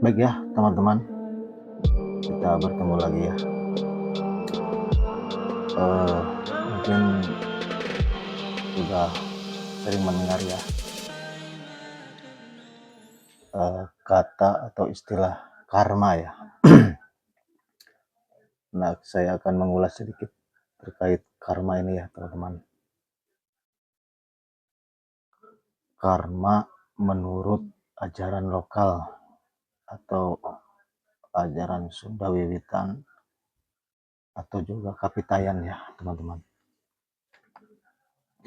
Baik ya teman-teman, kita bertemu lagi ya. Mungkin sudah sering mendengar ya kata atau istilah karma ya. Nah, saya akan mengulas sedikit terkait karma ini ya teman-teman. Karma menurut ajaran lokal atau ajaran Sunda Wiwitan atau juga Kapitayan ya teman-teman.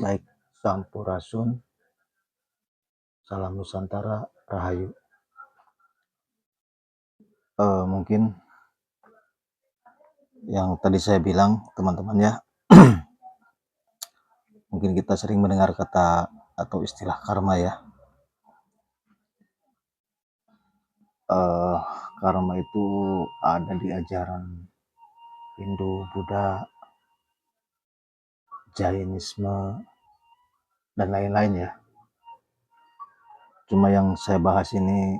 Baik, Sampurasun, Salam Nusantara, Rahayu. Mungkin yang tadi saya bilang teman-teman ya, mungkin kita sering mendengar kata atau istilah karma ya. uh, Karma itu ada di ajaran Hindu, Buddha, Jainisme, dan lain-lain ya. Cuma yang saya bahas ini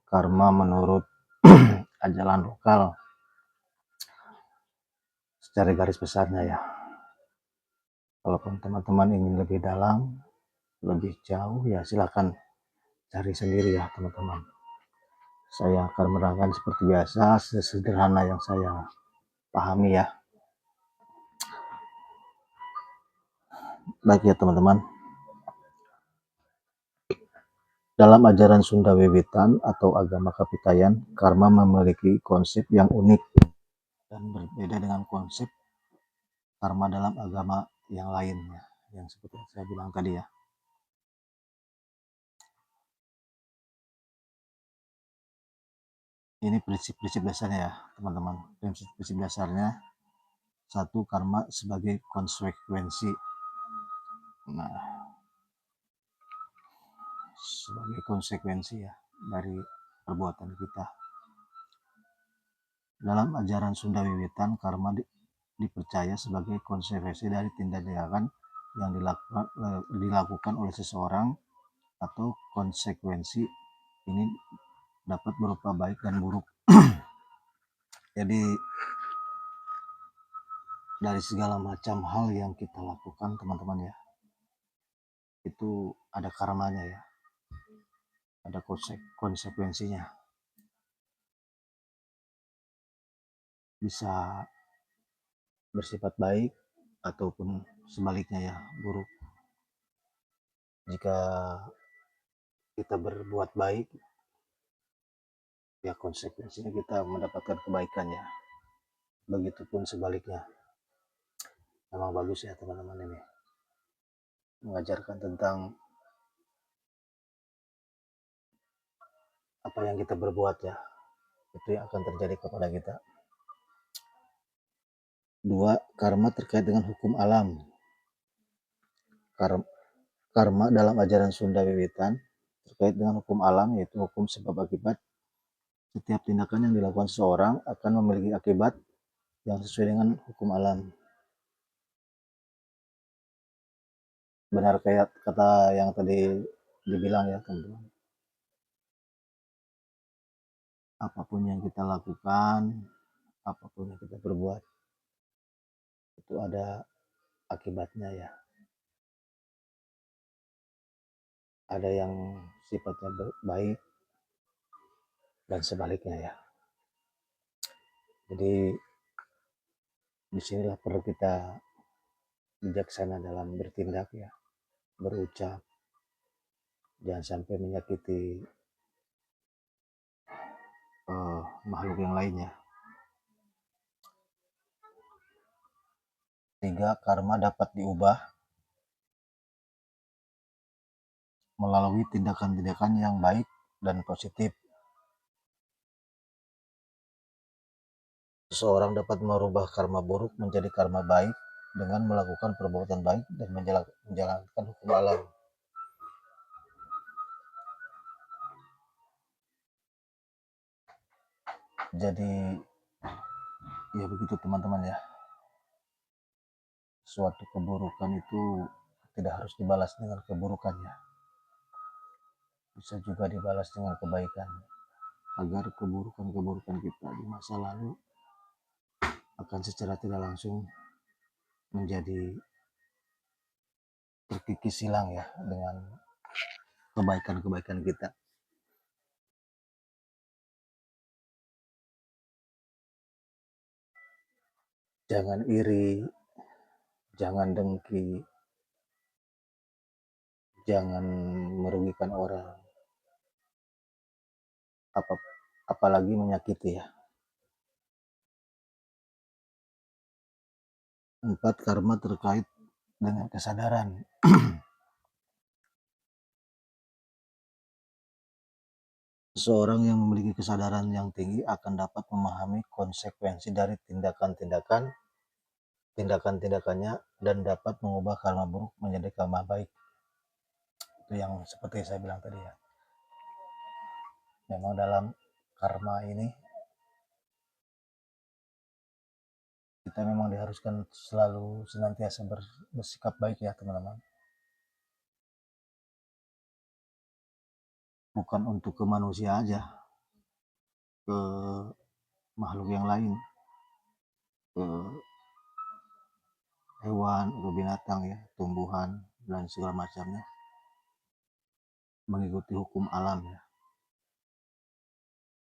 karma menurut ajaran lokal secara garis besarnya ya. Kalaupun teman-teman ingin lebih dalam, lebih jauh ya silakan cari sendiri ya teman-teman. Saya akan menerangkan seperti biasa, sesederhana yang saya pahami ya. Baik ya teman-teman. Dalam ajaran Sunda Wiwitan atau agama Kapitayan, karma memiliki konsep yang unik dan berbeda dengan konsep karma dalam agama yang lainnya, yang seperti yang saya bilang tadi ya. Ini prinsip-prinsip dasarnya ya teman-teman. Prinsip-prinsip dasarnya, satu, karma sebagai konsekuensi. Nah, sebagai konsekuensi ya dari perbuatan kita. Dalam ajaran Sunda Wiwitan, karma dipercaya sebagai konsekuensi dari tindakan yang dilakukan oleh seseorang, atau konsekuensi ini dapat berupa baik dan buruk. Jadi dari segala macam hal yang kita lakukan teman-teman ya, itu ada karmanya ya, ada konsekuensinya. Bisa bersifat baik ataupun sebaliknya ya, buruk. Jika kita berbuat baik, ya konsekuensinya kita mendapatkan kebaikan ya. Begitupun sebaliknya. Memang bagus ya teman-teman ini, mengajarkan tentang apa yang kita berbuat ya, itu yang akan terjadi kepada kita. Dua, karma terkait dengan hukum alam. Karma dalam ajaran Sunda Wiwitan terkait dengan hukum alam, yaitu hukum sebab akibat. Setiap tindakan yang dilakukan seseorang akan memiliki akibat yang sesuai dengan hukum alam. Benar kayak kata yang tadi dibilang ya teman-teman. Apapun yang kita lakukan, apapun yang kita berbuat, itu ada akibatnya ya. Ada yang sifatnya baik dan sebaliknya ya. Jadi disinilah perlu kita bijaksana dalam bertindak ya, berucap, jangan sampai menyakiti makhluk yang lainnya. Tiga, karma dapat diubah melalui tindakan-tindakan yang baik dan positif. Seseorang dapat merubah karma buruk menjadi karma baik dengan melakukan perbuatan baik dan menjalankan hukum alam. Jadi ya begitu teman-teman ya. Suatu keburukan itu tidak harus dibalas dengan keburukannya. Bisa juga dibalas dengan kebaikan. agar keburukan-keburukan kita di masa lalu akan secara tidak langsung menjadi terkikis hilang ya dengan kebaikan-kebaikan kita. Jangan iri, jangan dengki, jangan merugikan orang, apa apalagi menyakiti ya. 4, karma terkait dengan kesadaran. Seseorang yang memiliki kesadaran yang tinggi akan dapat memahami konsekuensi dari tindakan-tindakannya dan dapat mengubah karma buruk menjadi karma baik. Itu yang seperti saya bilang tadi ya. Memang dalam karma ini kita memang diharuskan selalu senantiasa bersikap baik ya teman-teman. Bukan untuk ke manusia aja, ke makhluk yang lain, ke hewan, ke binatang ya, tumbuhan dan segala macamnya, mengikuti hukum alam ya,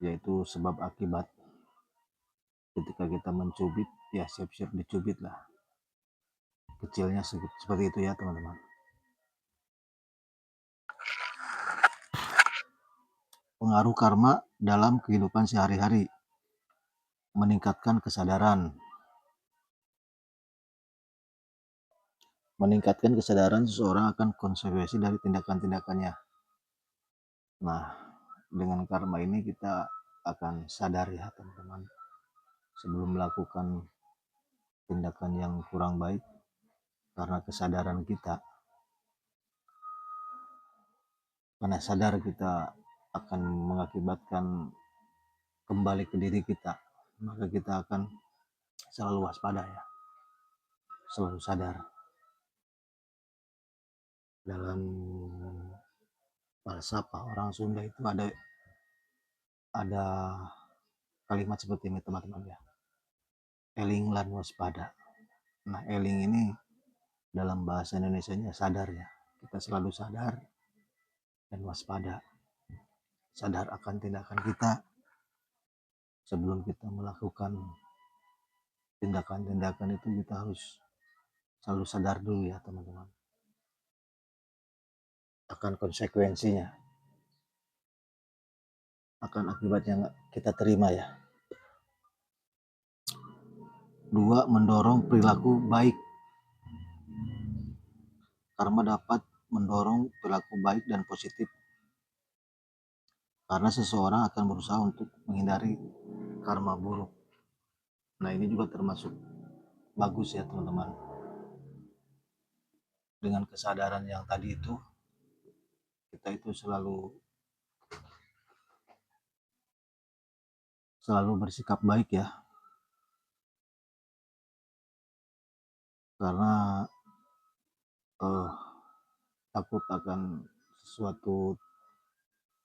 yaitu sebab akibat. Ketika kita mencubit ya siap-siap dicubit lah, kecilnya seperti itu ya teman-teman. Pengaruh karma dalam kehidupan sehari-hari: meningkatkan kesadaran. Meningkatkan kesadaran seseorang akan konsekuensi dari tindakan-tindakannya. Nah, dengan karma ini kita akan sadar ya teman-teman, sebelum melakukan tindakan yang kurang baik, karena kesadaran kita, karena sadar kita akan mengakibatkan kembali ke diri kita, maka kita akan selalu waspada ya, selalu sadar. Dalam falsafah orang Sunda itu ada kalimat seperti ini teman-teman ya, eling lan waspada. Nah, eling ini dalam bahasa Indonesianya sadar ya, kita selalu sadar dan waspada, sadar akan tindakan kita sebelum kita melakukan tindakan-tindakan itu. Kita harus selalu sadar dulu ya teman-teman, akan konsekuensinya, akan akibat yang kita terima ya. 2, mendorong perilaku baik. Karma dapat mendorong perilaku baik dan positif, karena seseorang akan berusaha untuk menghindari karma buruk. Nah, ini juga termasuk bagus ya teman-teman. Dengan kesadaran yang tadi itu, kita itu selalu bersikap baik ya, karena takut akan sesuatu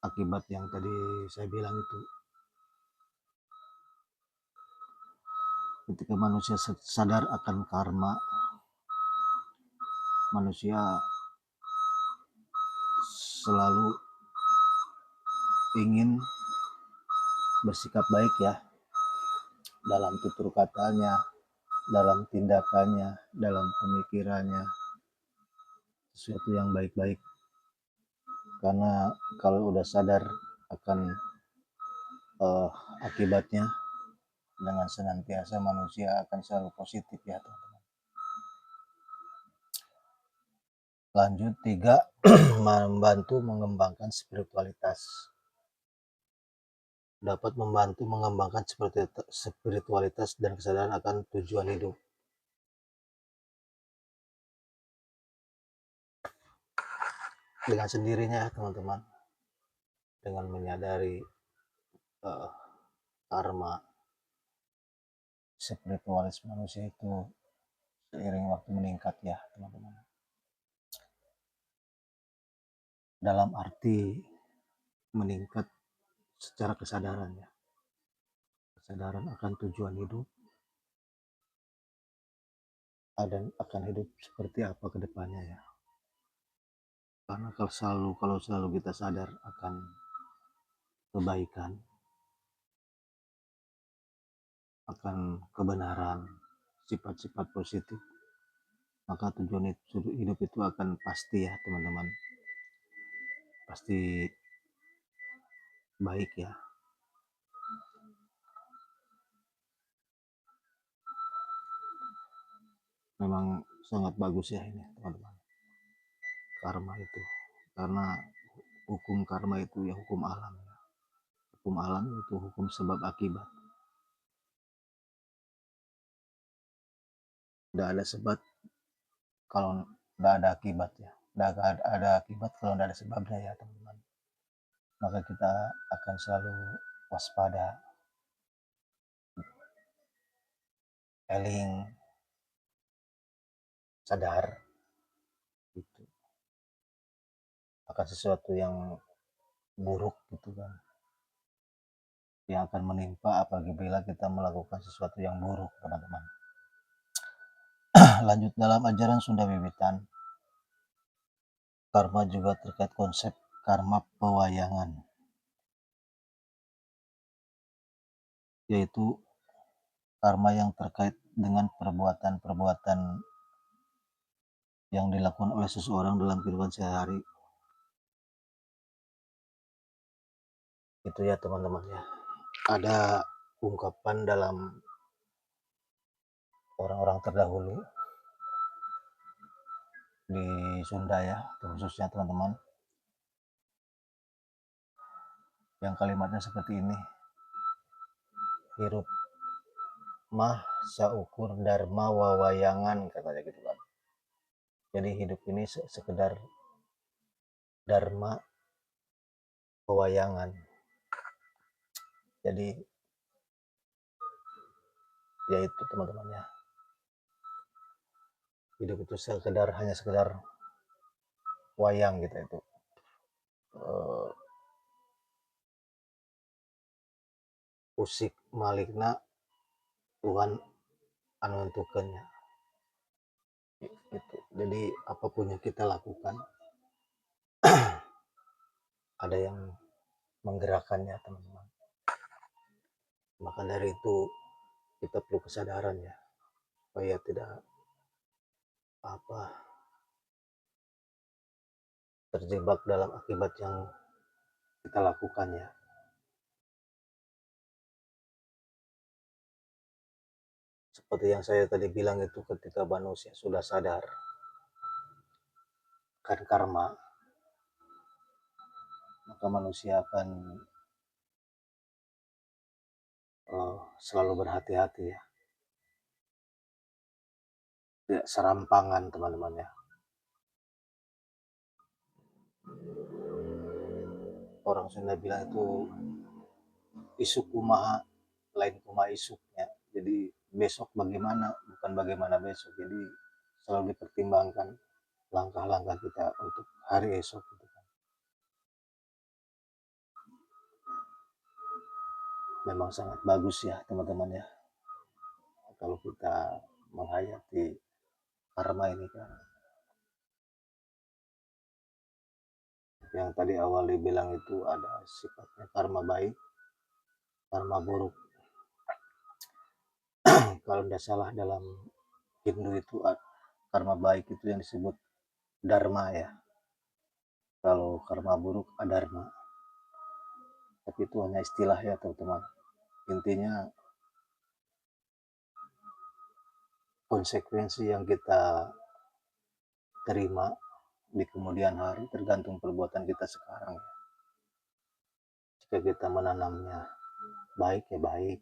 akibat yang tadi saya bilang itu. Ketika manusia sadar akan karma, manusia selalu ingin bersikap baik ya, dalam tutur katanya, dalam tindakannya, dalam pemikirannya, sesuatu yang baik-baik. Karena kalau udah sadar akan akibatnya, dengan senantiasa manusia akan selalu positif ya teman-teman. Lanjut 3, membantu mengembangkan spiritualitas. Dapat membantu mengembangkan spiritualitas dan kesadaran akan tujuan hidup. Dengan sendirinya ya teman-teman, dengan menyadari karma, spiritualis manusia itu seiring waktu meningkat ya teman-teman. Dalam arti meningkat secara kesadaran ya, kesadaran akan tujuan hidup dan akan hidup seperti apa ke depannya ya. Karena kalau selalu kita sadar akan kebaikan, akan kebenaran, sifat-sifat positif, maka tujuan hidup itu akan pasti ya teman-teman, pasti baik ya. Memang sangat bagus ya ini teman-teman, karma itu, karena hukum karma itu ya hukum alam ya. Hukum alam itu hukum sebab akibat. Tidak ada sebab kalau tidak ada akibat ya. Tidak ada akibat kalau tidak ada sebabnya ya teman-teman. Maka kita akan selalu waspada, eling, sadar gitu, akan sesuatu yang buruk gitu kan, yang akan menimpa apabila kita melakukan sesuatu yang buruk teman-teman. Lanjut dalam ajaran Sunda Wiwitan, karma juga terkait konsep karma pewayangan, yaitu karma yang terkait dengan perbuatan-perbuatan yang dilakukan oleh seseorang dalam kehidupan sehari-hari. Itu ya teman-teman ya. Ada ungkapan dalam orang-orang terdahulu di Sunda ya, khususnya teman-teman, yang kalimatnya seperti ini: hirup mah saukur dharma wawayangan, katanya gitu kan. Jadi hidup ini sekedar dharma pewayangan. Jadi ya itu teman-teman ya, hidup itu hanya sekedar wayang gitu itu, usik malikna Tuhan anu nentukeunnya gitu. Jadi apapun yang kita lakukan ada yang menggerakkannya teman-teman. Maka dari itu kita perlu kesadaran ya, supaya tidak terjebak dalam akibat yang kita lakukan ya. Seperti yang saya tadi bilang itu, ketika manusia sudah sadar kan karma, maka manusia akan selalu berhati-hati ya, tidak serampangan teman-teman ya. Orang Sunda bilang itu isuk kumaha lain kumaha isuknya. Jadi besok bagaimana bukan bagaimana besok. Jadi selalu dipertimbangkan langkah-langkah kita untuk hari esok gitu kan. Memang sangat bagus ya teman-teman ya, kalau kita menghayati karma ini kan. Yang tadi awal dibilang itu ada sifatnya karma baik, karma buruk. Kalau tidak salah dalam Hindu itu karma baik itu yang disebut dharma ya. Kalau karma buruk adharma. Tapi itu hanya istilah ya teman-teman. Intinya konsekuensi yang kita terima di kemudian hari tergantung perbuatan kita sekarang. Jika kita menanamnya baik ya baik,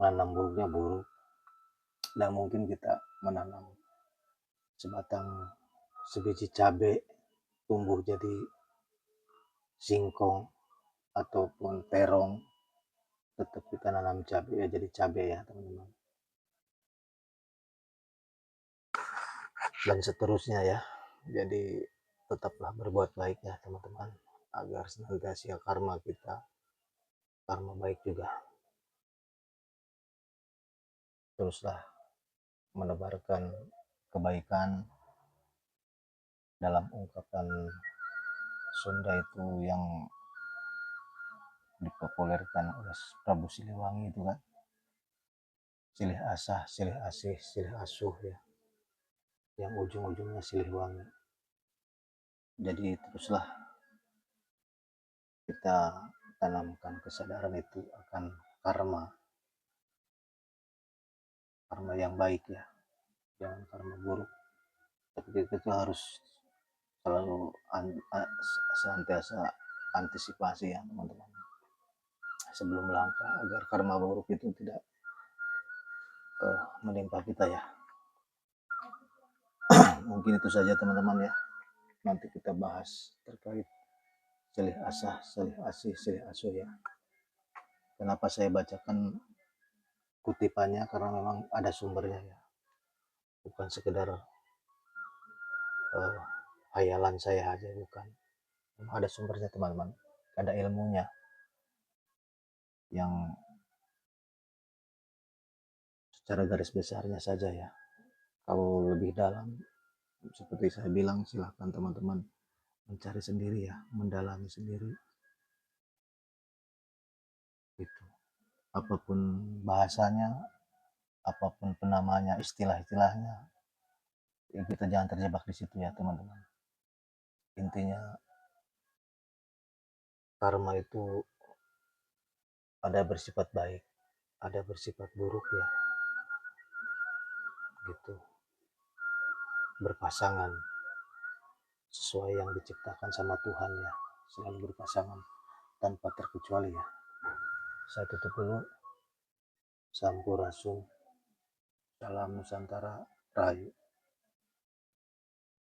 menanam buruknya buruk. Dan mungkin kita menanam sebiji cabai tumbuh jadi singkong ataupun terong, tetap kita nanam cabai ya jadi cabai ya teman-teman. Dan seterusnya ya. Jadi tetaplah berbuat baik ya teman-teman, agar senantiasa karma kita karma baik juga. Teruslah menebarkan kebaikan. Dalam ungkapan Sunda itu yang dipopulerkan oleh Prabu Siliwangi itu kan, silih asah, silih asih, silih asuh ya, yang ujung-ujungnya silih wangi. Jadi teruslah kita tanamkan kesadaran itu akan karma, karma yang baik ya, jangan karma buruk. Tapi kita itu harus selalu senantiasa antisipasi ya teman-teman, sebelum melangkah agar karma buruk itu tidak menimpa kita ya. Mungkin itu saja teman-teman ya, nanti kita bahas terkait silih asah, silih asih, silih asuh ya. Kenapa saya bacakan kutipannya, karena memang ada sumbernya ya, bukan sekedar hayalan saya aja, bukan. Memang ada sumbernya teman-teman, ada ilmunya yang secara garis besarnya saja ya. Kalau lebih dalam, seperti saya bilang, silahkan teman-teman mencari sendiri ya, mendalami sendiri. Gitu. Apapun bahasanya, apapun penamanya, istilah-istilahnya, ya kita jangan terjebak di situ ya teman-teman. Intinya karma itu ada bersifat baik, ada bersifat buruk ya. Gitu. Berpasangan sesuai yang diciptakan sama Tuhan ya, selalu berpasangan tanpa terkecuali ya. Saya tutup dulu. Sampurasun, salam Nusantara, Rahayu.